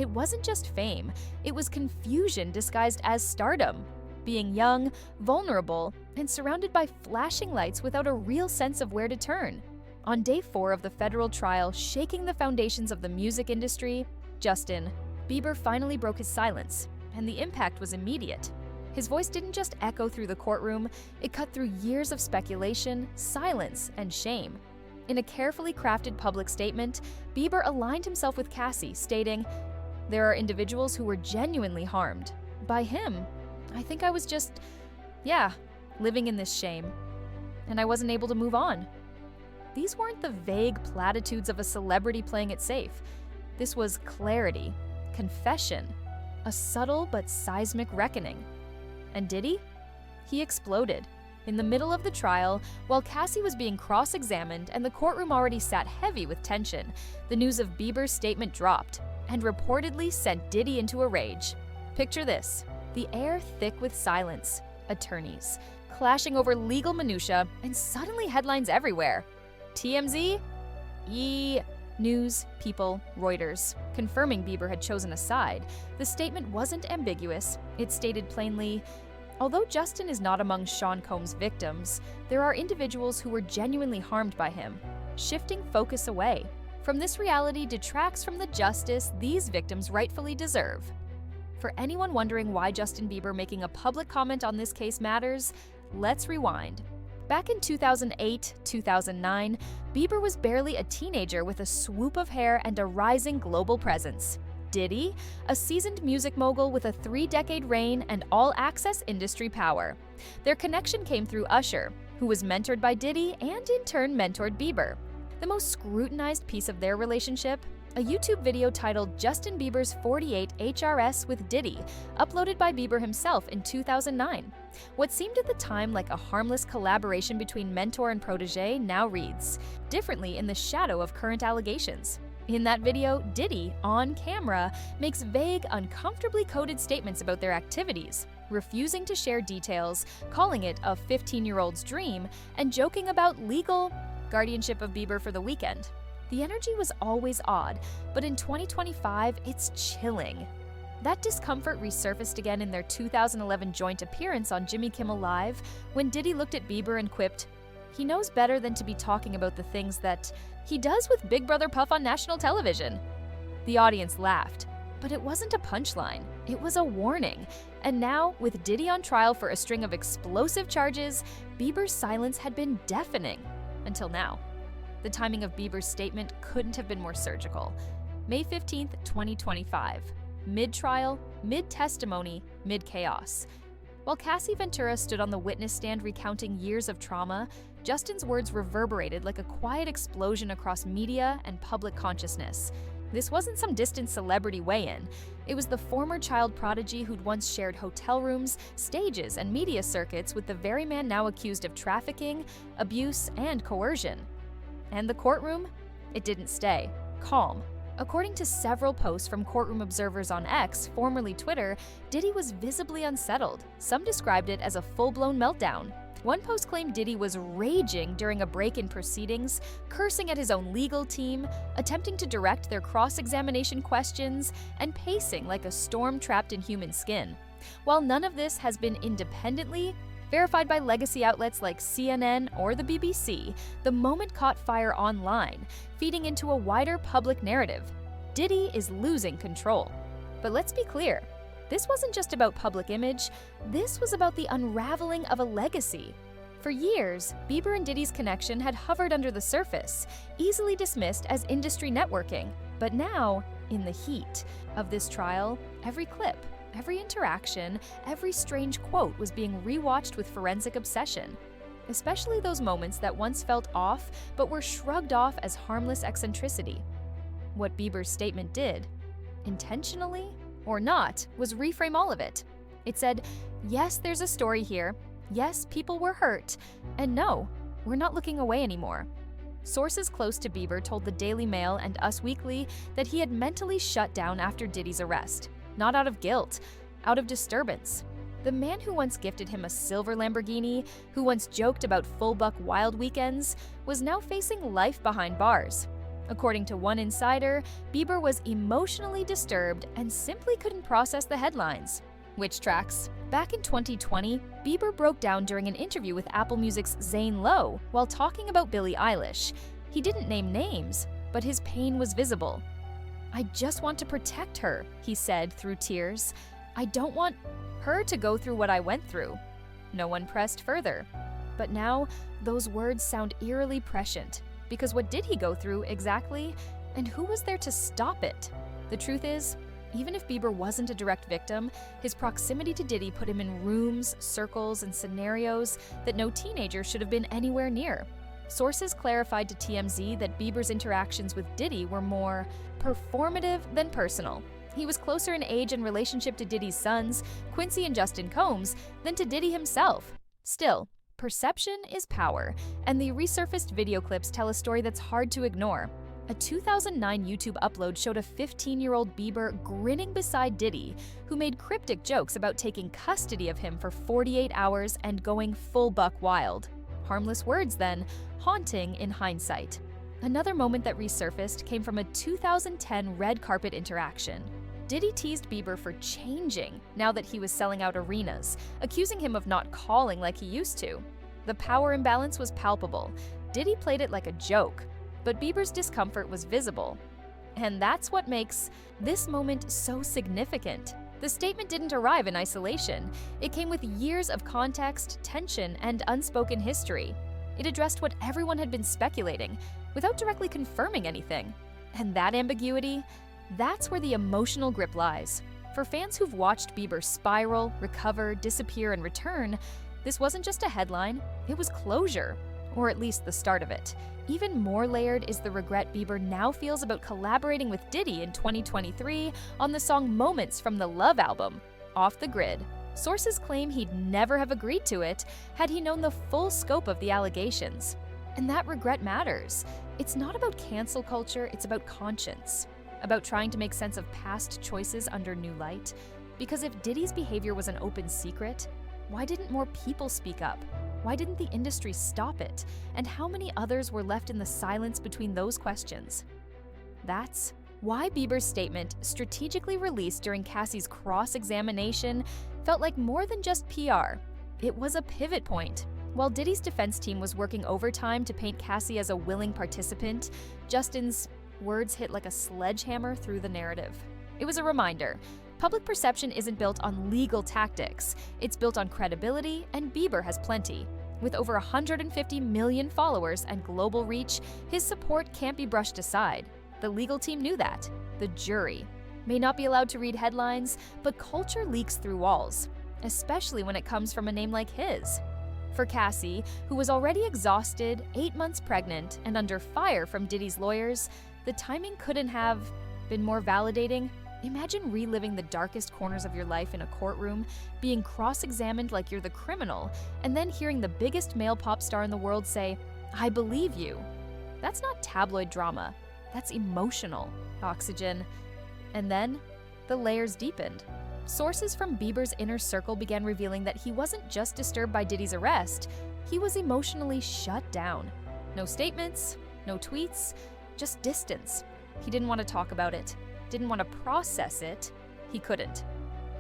It wasn't just fame, it was confusion disguised as stardom. Being young, vulnerable, and surrounded by flashing lights without a real sense of where to turn. On day 4 of the federal trial shaking the foundations of the music industry, Justin Bieber finally broke his silence, and the impact was immediate. His voice didn't just echo through the courtroom, it cut through years of speculation, silence, and shame. In a carefully crafted public statement, Bieber aligned himself with Cassie, stating, "There are individuals who were genuinely harmed. By him, I think I was just, living in this shame. And I wasn't able to move on." These weren't the vague platitudes of a celebrity playing it safe. This was clarity, confession, a subtle but seismic reckoning. And Diddy? He exploded. In the middle of the trial, while Cassie was being cross-examined and the courtroom already sat heavy with tension, the news of Bieber's statement dropped and reportedly sent Diddy into a rage. Picture this: the air thick with silence, attorneys clashing over legal minutia, and suddenly headlines everywhere. TMZ? News, People, Reuters, confirming Bieber had chosen a side. The statement wasn't ambiguous. It stated plainly, "Although Justin is not among Sean Combs' victims, there are individuals who were genuinely harmed by him." Shifting focus away from this reality detracts from the justice these victims rightfully deserve. For anyone wondering why Justin Bieber making a public comment on this case matters, let's rewind. Back in 2008-2009, Bieber was barely a teenager with a swoop of hair and a rising global presence. Diddy, a seasoned music mogul with a 3-decade reign and all-access industry power. Their connection came through Usher, who was mentored by Diddy and in turn mentored Bieber. The most scrutinized piece of their relationship? A YouTube video titled Justin Bieber's 48 HRS with Diddy, uploaded by Bieber himself in 2009. What seemed at the time like a harmless collaboration between mentor and protege now reads differently in the shadow of current allegations. In that video, Diddy, on camera, makes vague, uncomfortably coded statements about their activities, refusing to share details, calling it a 15-year-old's dream, and joking about legal guardianship of Bieber for the weekend. The energy was always odd, but in 2025, it's chilling. That discomfort resurfaced again in their 2011 joint appearance on Jimmy Kimmel Live, when Diddy looked at Bieber and quipped, "He knows better than to be talking about the things that he does with Big Brother Puff on national television." The audience laughed, but it wasn't a punchline, it was a warning. And now, with Diddy on trial for a string of explosive charges, Bieber's silence had been deafening. Until now. The timing of Bieber's statement couldn't have been more surgical. May 15th, 2025. Mid-trial, mid-testimony, mid-chaos. While Cassie Ventura stood on the witness stand recounting years of trauma, Justin's words reverberated like a quiet explosion across media and public consciousness. This wasn't some distant celebrity weigh-in. It was the former child prodigy who'd once shared hotel rooms, stages, and media circuits with the very man now accused of trafficking, abuse, and coercion. And the courtroom? It didn't stay calm. According to several posts from courtroom observers on X, formerly Twitter, Diddy was visibly unsettled. Some described it as a full-blown meltdown. One post claimed Diddy was raging during a break in proceedings, cursing at his own legal team, attempting to direct their cross-examination questions, and pacing like a storm trapped in human skin. While none of this has been independently verified by legacy outlets like CNN or the BBC, the moment caught fire online, feeding into a wider public narrative. Diddy is losing control. But let's be clear, this wasn't just about public image, this was about the unraveling of a legacy. For years, Bieber and Diddy's connection had hovered under the surface, easily dismissed as industry networking. But now, in the heat of this trial, every clip, every interaction, every strange quote was being rewatched with forensic obsession. Especially those moments that once felt off but were shrugged off as harmless eccentricity. What Bieber's statement did, intentionally or not, was reframe all of it. It said, yes, there's a story here, yes, people were hurt, and no, we're not looking away anymore. Sources close to Bieber told the Daily Mail and Us Weekly that he had mentally shut down after Diddy's arrest. Not out of guilt, out of disturbance. The man who once gifted him a silver Lamborghini, who once joked about full-buck wild weekends, was now facing life behind bars. According to one insider, Bieber was emotionally disturbed and simply couldn't process the headlines. Which tracks? Back in 2020, Bieber broke down during an interview with Apple Music's Zane Lowe while talking about Billie Eilish. He didn't name names, but his pain was visible. "I just want to protect her," he said through tears. "I don't want her to go through what I went through." No one pressed further. But now, those words sound eerily prescient. Because what did he go through exactly? And who was there to stop it? The truth is, even if Bieber wasn't a direct victim, his proximity to Diddy put him in rooms, circles, and scenarios that no teenager should have been anywhere near. Sources clarified to TMZ that Bieber's interactions with Diddy were more performative than personal. He was closer in age and relationship to Diddy's sons, Quincy and Justin Combs, than to Diddy himself. Still, perception is power, and the resurfaced video clips tell a story that's hard to ignore. A 2009 YouTube upload showed a 15-year-old Bieber grinning beside Diddy, who made cryptic jokes about taking custody of him for 48 hours and going full buck wild. Harmless words then, haunting in hindsight. Another moment that resurfaced came from a 2010 red carpet interaction. Diddy teased Bieber for changing now that he was selling out arenas, accusing him of not calling like he used to. The power imbalance was palpable. Diddy played it like a joke, but Bieber's discomfort was visible. And that's what makes this moment so significant. The statement didn't arrive in isolation. It came with years of context, tension, and unspoken history. It addressed what everyone had been speculating, without directly confirming anything. And that ambiguity, that's where the emotional grip lies. For fans who've watched Bieber spiral, recover, disappear, and return, this wasn't just a headline, it was closure, or at least the start of it. Even more layered is the regret Bieber now feels about collaborating with Diddy in 2023 on the song Moments from the Love album, Off the Grid. Sources claim he'd never have agreed to it had he known the full scope of the allegations. And that regret matters. It's not about cancel culture, it's about conscience. About trying to make sense of past choices under new light. Because if Diddy's behavior was an open secret, why didn't more people speak up? Why didn't the industry stop it? And how many others were left in the silence between those questions? That's why Bieber's statement, strategically released during Cassie's cross-examination, felt like more than just PR. It was a pivot point. While Diddy's defense team was working overtime to paint Cassie as a willing participant, Justin's words hit like a sledgehammer through the narrative. It was a reminder. Public perception isn't built on legal tactics. It's built on credibility, and Bieber has plenty. With over 150 million followers and global reach, his support can't be brushed aside. The legal team knew that. The jury may not be allowed to read headlines, but culture leaks through walls, especially when it comes from a name like his. For Cassie, who was already exhausted, 8 months pregnant, and under fire from Diddy's lawyers, the timing couldn't have been more validating. Imagine reliving the darkest corners of your life in a courtroom, being cross-examined like you're the criminal, and then hearing the biggest male pop star in the world say, "I believe you." That's not tabloid drama. That's emotional oxygen. And then, the layers deepened. Sources from Bieber's inner circle began revealing that he wasn't just disturbed by Diddy's arrest, he was emotionally shut down. No statements, no tweets, just distance. He didn't want to talk about it, didn't want to process it, he couldn't.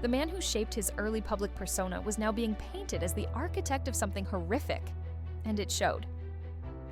The man who shaped his early public persona was now being painted as the architect of something horrific, and it showed.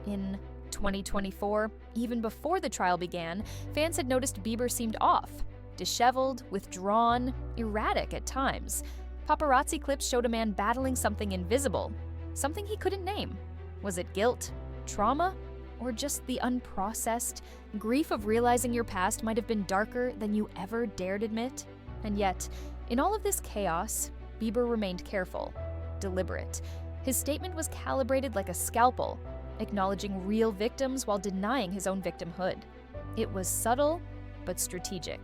In 2024, even before the trial began, fans had noticed Bieber seemed off. Disheveled, withdrawn, erratic at times. Paparazzi clips showed a man battling something invisible, something he couldn't name. Was it guilt, trauma, or just the unprocessed grief of realizing your past might have been darker than you ever dared admit? And yet, in all of this chaos, Bieber remained careful, deliberate. His statement was calibrated like a scalpel, acknowledging real victims while denying his own victimhood. It was subtle, but strategic.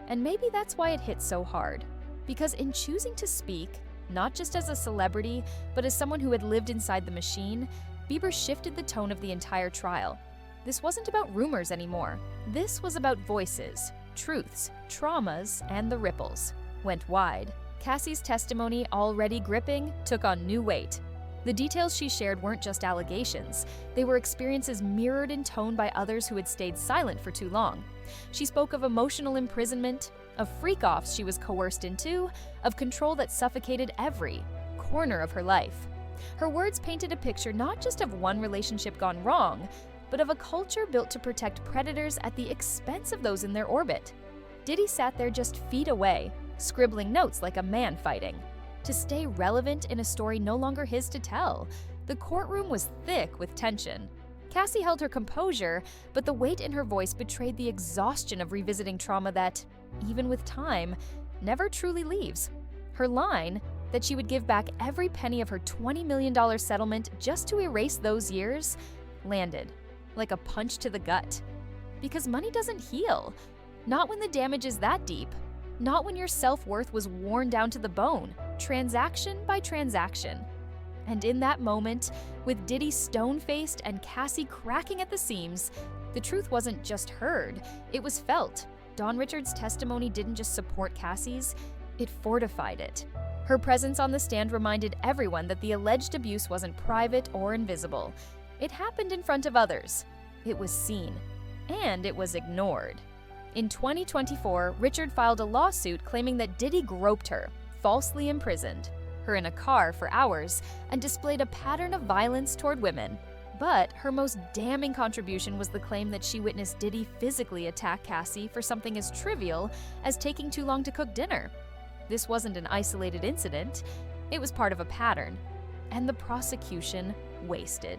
And maybe that's why it hit so hard. Because in choosing to speak, not just as a celebrity, but as someone who had lived inside the machine, Bieber shifted the tone of the entire trial. This wasn't about rumors anymore. This was about voices, truths, traumas, and the ripples. Went wide. Cassie's testimony, already gripping, took on new weight. The details she shared weren't just allegations, they were experiences mirrored in tone by others who had stayed silent for too long. She spoke of emotional imprisonment, of freak-offs she was coerced into, of control that suffocated every corner of her life. Her words painted a picture not just of one relationship gone wrong, but of a culture built to protect predators at the expense of those in their orbit. Diddy sat there just feet away, scribbling notes like a man fighting. To stay relevant in a story no longer his to tell, the courtroom was thick with tension. Cassie held her composure, but the weight in her voice betrayed the exhaustion of revisiting trauma that, even with time, never truly leaves. Her line, that she would give back every penny of her $20 million settlement just to erase those years, landed like a punch to the gut. Because money doesn't heal. Not when the damage is that deep. Not when your self-worth was worn down to the bone, transaction by transaction. And in that moment, with Diddy stone-faced and Cassie cracking at the seams, the truth wasn't just heard, it was felt. Dawn Richards' testimony didn't just support Cassie's, it fortified it. Her presence on the stand reminded everyone that the alleged abuse wasn't private or invisible. It happened in front of others. It was seen. And it was ignored. In 2024, Richard filed a lawsuit claiming that Diddy groped her, falsely imprisoned her in a car for hours, and displayed a pattern of violence toward women. But her most damning contribution was the claim that she witnessed Diddy physically attack Cassie for something as trivial as taking too long to cook dinner. This wasn't an isolated incident, it was part of a pattern. And the prosecution wasted.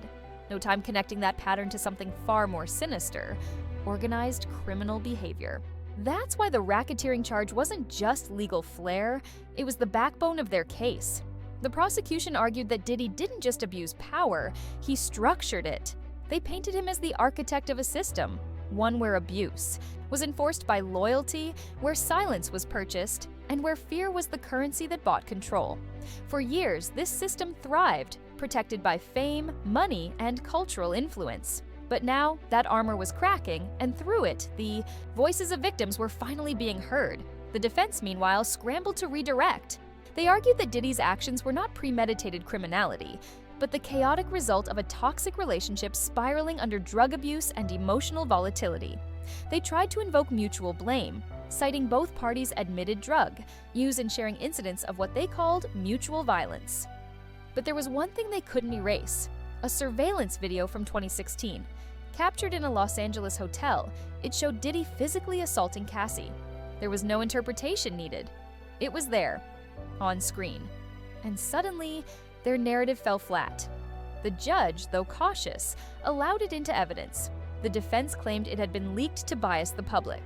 No time connecting that pattern to something far more sinister, organized criminal behavior. That's why the racketeering charge wasn't just legal flair, it was the backbone of their case. The prosecution argued that Diddy didn't just abuse power, he structured it. They painted him as the architect of a system, one where abuse was enforced by loyalty, where silence was purchased, and where fear was the currency that bought control. For years, this system thrived, protected by fame, money, and cultural influence. But now, that armor was cracking, and through it, the voices of victims were finally being heard. The defense, meanwhile, scrambled to redirect. They argued that Diddy's actions were not premeditated criminality, but the chaotic result of a toxic relationship spiraling under drug abuse and emotional volatility. They tried to invoke mutual blame, citing both parties' admitted drug use in sharing incidents of what they called mutual violence. But there was one thing they couldn't erase: a surveillance video from 2016. Captured in a Los Angeles hotel, it showed Diddy physically assaulting Cassie. There was no interpretation needed. It was there, on screen. And suddenly, their narrative fell flat. The judge, though cautious, allowed it into evidence. The defense claimed it had been leaked to bias the public.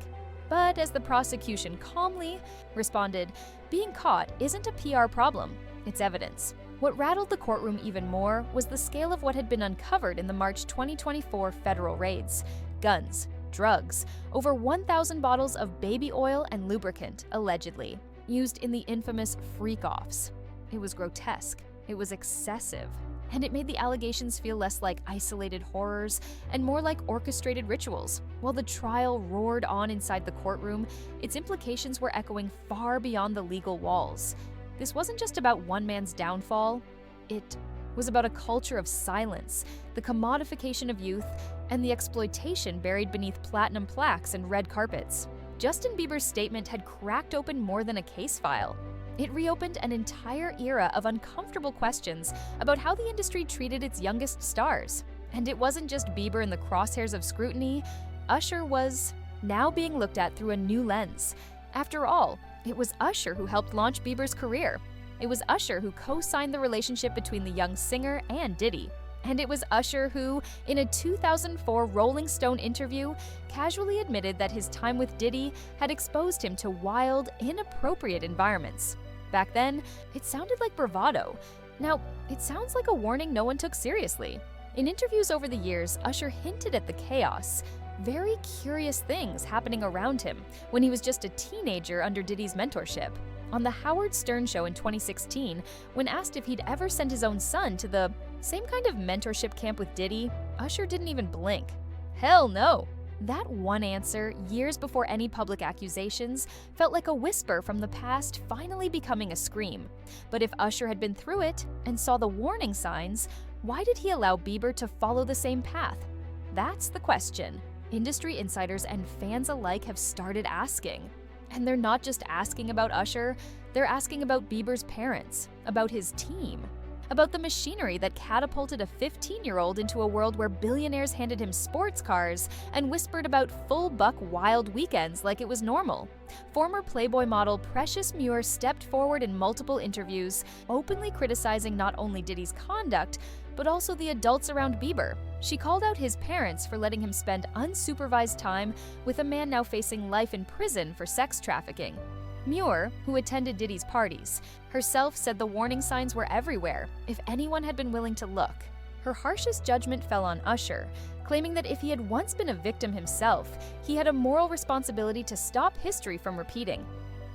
But as the prosecution calmly responded, being caught isn't a PR problem, it's evidence. What rattled the courtroom even more was the scale of what had been uncovered in the March 2024 federal raids. Guns, drugs, over 1,000 bottles of baby oil and lubricant, allegedly, used in the infamous freak-offs. It was grotesque, it was excessive, and it made the allegations feel less like isolated horrors and more like orchestrated rituals. While the trial roared on inside the courtroom, its implications were echoing far beyond the legal walls. This wasn't just about one man's downfall, it was about a culture of silence, the commodification of youth, and the exploitation buried beneath platinum plaques and red carpets. Justin Bieber's statement had cracked open more than a case file. It reopened an entire era of uncomfortable questions about how the industry treated its youngest stars. And it wasn't just Bieber in the crosshairs of scrutiny, Usher was now being looked at through a new lens. After all, it was Usher who helped launch Bieber's career. It was Usher who co-signed the relationship between the young singer and Diddy. And it was Usher who, in a 2004 Rolling Stone interview, casually admitted that his time with Diddy had exposed him to wild, inappropriate environments. Back then, it sounded like bravado. Now, it sounds like a warning no one took seriously. In interviews over the years, Usher hinted at the chaos, very curious things happening around him when he was just a teenager under Diddy's mentorship. On The Howard Stern Show in 2016, when asked if he'd ever send his own son to the same kind of mentorship camp with Diddy, Usher didn't even blink. Hell no! That one answer, years before any public accusations, felt like a whisper from the past finally becoming a scream. But if Usher had been through it and saw the warning signs, why did he allow Bieber to follow the same path? That's the question industry insiders and fans alike have started asking. And they're not just asking about Usher, they're asking about Bieber's parents, about his team, about the machinery that catapulted a 15-year-old into a world where billionaires handed him sports cars and whispered about full-buck wild weekends like it was normal. Former Playboy model Precious Muir stepped forward in multiple interviews, openly criticizing not only Diddy's conduct, but also the adults around Bieber. She called out his parents for letting him spend unsupervised time with a man now facing life in prison for sex trafficking. Muir, who attended Diddy's parties, herself said the warning signs were everywhere if anyone had been willing to look. Her harshest judgment fell on Usher, claiming that if he had once been a victim himself, he had a moral responsibility to stop history from repeating.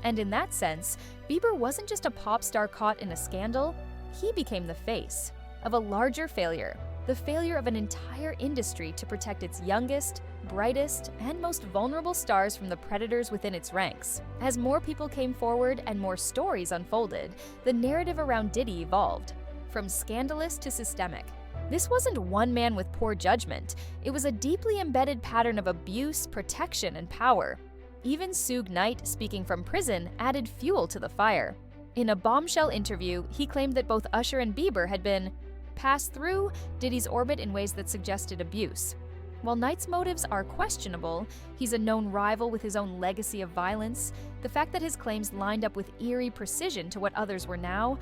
And in that sense, Bieber wasn't just a pop star caught in a scandal, he became the face of a larger failure, the failure of an entire industry to protect its youngest, brightest, and most vulnerable stars from the predators within its ranks. As more people came forward and more stories unfolded, the narrative around Diddy evolved, from scandalous to systemic. This wasn't one man with poor judgment, it was a deeply embedded pattern of abuse, protection, and power. Even Suge Knight, speaking from prison, added fuel to the fire. In a bombshell interview, he claimed that both Usher and Bieber had been passed through Diddy's orbit in ways that suggested abuse. While Knight's motives are questionable, he's a known rival with his own legacy of violence. The fact that his claims lined up with eerie precision to what others were now,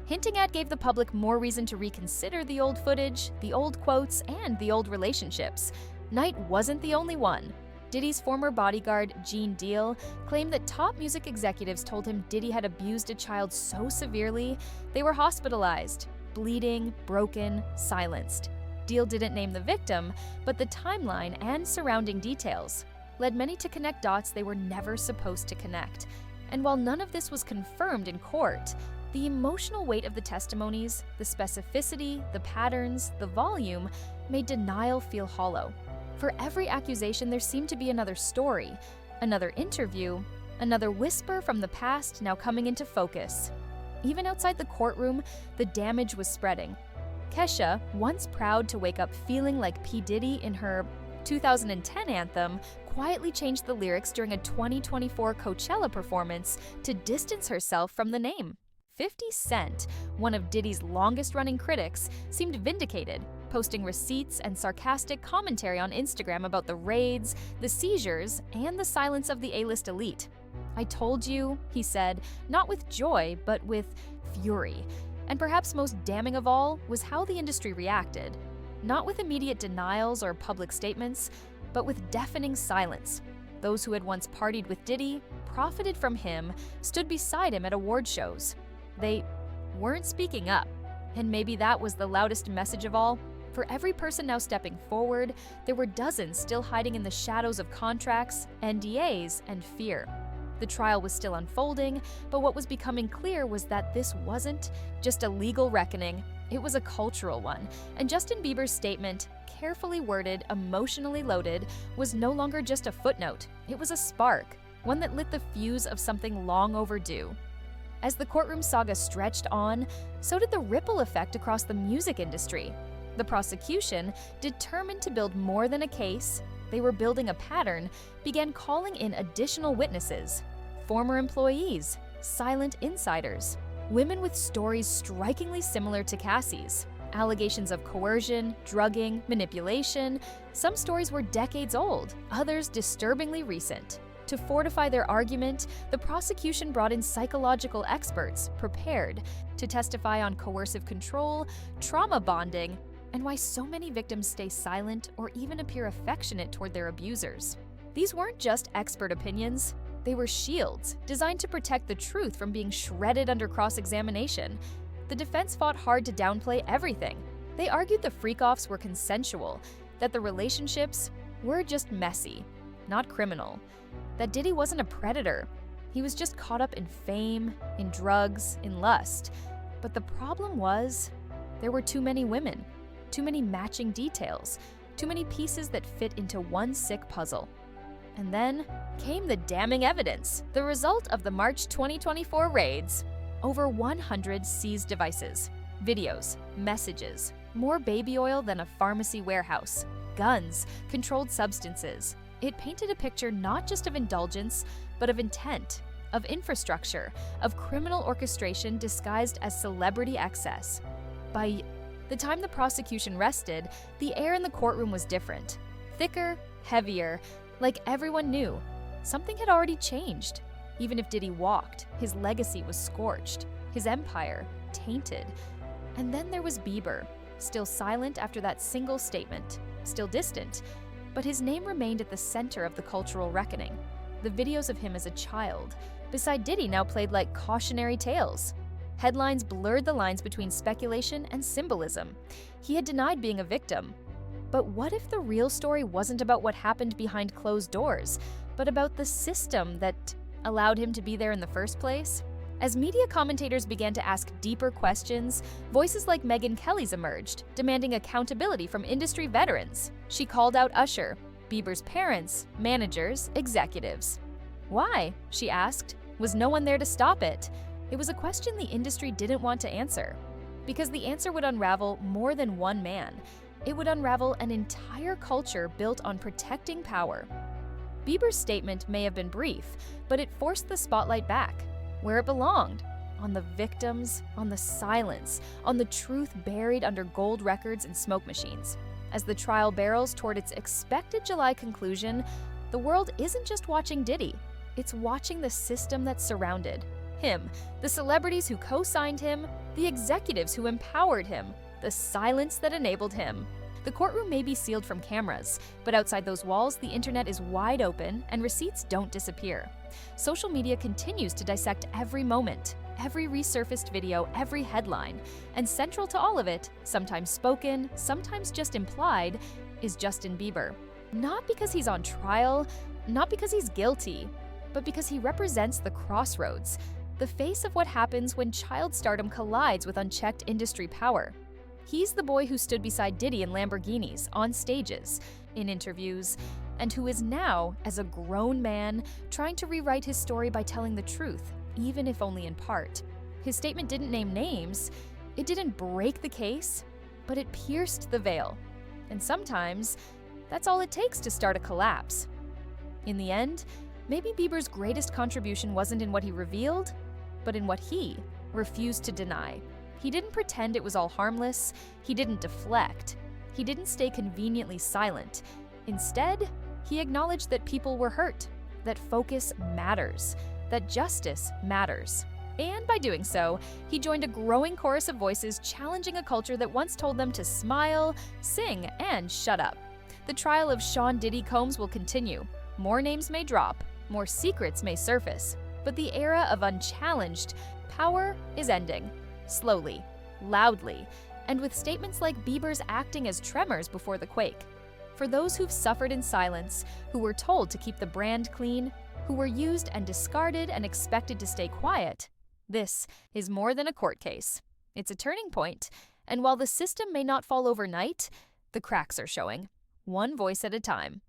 hinting at gave the public more reason to reconsider the old footage, the old quotes, and the old relationships. Knight wasn't the only one. Diddy's former bodyguard, Gene Deal, claimed that top music executives told him Diddy had abused a child so severely they were hospitalized, bleeding, broken, silenced. Deal didn't name the victim, but the timeline and surrounding details led many to connect dots they were never supposed to connect. And while none of this was confirmed in court, the emotional weight of the testimonies, the specificity, the patterns, the volume, made denial feel hollow. For every accusation, there seemed to be another story, another interview, another whisper from the past now coming into focus. Even outside the courtroom, the damage was spreading. Kesha, once proud to wake up feeling like P. Diddy in her 2010 anthem, quietly changed the lyrics during a 2024 Coachella performance to distance herself from the name. 50 Cent, one of Diddy's longest-running critics, seemed vindicated, posting receipts and sarcastic commentary on Instagram about the raids, the seizures, and the silence of the A-list elite. "I told you," he said, not with joy, but with fury. And perhaps most damning of all was how the industry reacted. Not with immediate denials or public statements, but with deafening silence. Those who had once partied with Diddy, profited from him, stood beside him at award shows. They weren't speaking up. And maybe that was the loudest message of all. For every person now stepping forward, there were dozens still hiding in the shadows of contracts, NDAs, and fear. The trial was still unfolding, but what was becoming clear was that this wasn't just a legal reckoning, it was a cultural one. And Justin Bieber's statement, carefully worded, emotionally loaded, was no longer just a footnote. It was a spark, one that lit the fuse of something long overdue. As the courtroom saga stretched on, so did the ripple effect across the music industry. The prosecution, determined to build more than a case, they were building a pattern, began calling in additional witnesses, former employees, silent insiders, women with stories strikingly similar to Cassie's, allegations of coercion, drugging, manipulation. Some stories were decades old, others disturbingly recent. To fortify their argument, the prosecution brought in psychological experts prepared to testify on coercive control, trauma bonding, and why so many victims stay silent or even appear affectionate toward their abusers. These weren't just expert opinions, they were shields designed to protect the truth from being shredded under cross-examination. The defense fought hard to downplay everything. They argued the freak-offs were consensual, that the relationships were just messy, not criminal, that Diddy wasn't a predator. He was just caught up in fame, in drugs, in lust. But the problem was, there were too many women. Too many matching details. Too many pieces that fit into one sick puzzle. And then came the damning evidence, the result of the March 2024 raids. Over 100 seized devices, videos, messages, more baby oil than a pharmacy warehouse, guns, controlled substances. It painted a picture not just of indulgence, but of intent, of infrastructure, of criminal orchestration disguised as celebrity excess. By the time the prosecution rested, the air in the courtroom was different. Thicker, heavier, like everyone knew. Something had already changed. Even if Diddy walked, his legacy was scorched, his empire tainted. And then there was Bieber, still silent after that single statement, still distant, but his name remained at the center of the cultural reckoning. The videos of him as a child, beside Diddy, now played like cautionary tales. Headlines blurred the lines between speculation and symbolism. He had denied being a victim. But what if the real story wasn't about what happened behind closed doors, but about the system that allowed him to be there in the first place? As media commentators began to ask deeper questions, voices like Megyn Kelly's emerged, demanding accountability from industry veterans. She called out Usher, Bieber's parents, managers, executives. Why? She asked. Was no one there to stop it? It was a question the industry didn't want to answer, because the answer would unravel more than one man. It would unravel an entire culture built on protecting power. Bieber's statement may have been brief, but it forced the spotlight back, where it belonged, on the victims, on the silence, on the truth buried under gold records and smoke machines. As the trial barrels toward its expected July conclusion, the world isn't just watching Diddy, it's watching the system that surrounded him, the celebrities who co-signed him, the executives who empowered him, the silence that enabled him. The courtroom may be sealed from cameras, but outside those walls, the internet is wide open and receipts don't disappear. Social media continues to dissect every moment, every resurfaced video, every headline, and central to all of it, sometimes spoken, sometimes just implied, is Justin Bieber. Not because he's on trial, not because he's guilty, but because he represents the crossroads, the face of what happens when child stardom collides with unchecked industry power. He's the boy who stood beside Diddy in Lamborghinis, on stages, in interviews, and who is now, as a grown man, trying to rewrite his story by telling the truth, even if only in part. His statement didn't name names, it didn't break the case, but it pierced the veil. And sometimes, that's all it takes to start a collapse. In the end, maybe Bieber's greatest contribution wasn't in what he revealed, but in what he refused to deny. He didn't pretend it was all harmless, he didn't deflect, he didn't stay conveniently silent. Instead, he acknowledged that people were hurt, that focus matters, that justice matters. And by doing so, he joined a growing chorus of voices challenging a culture that once told them to smile, sing, and shut up. The trial of Sean Diddy Combs will continue. More names may drop, more secrets may surface, but the era of unchallenged power is ending. Slowly, loudly, and with statements like Bieber's acting as tremors before the quake. For those who've suffered in silence, who were told to keep the brand clean, who were used and discarded and expected to stay quiet, this is more than a court case. It's a turning point, and while the system may not fall overnight, the cracks are showing, one voice at a time.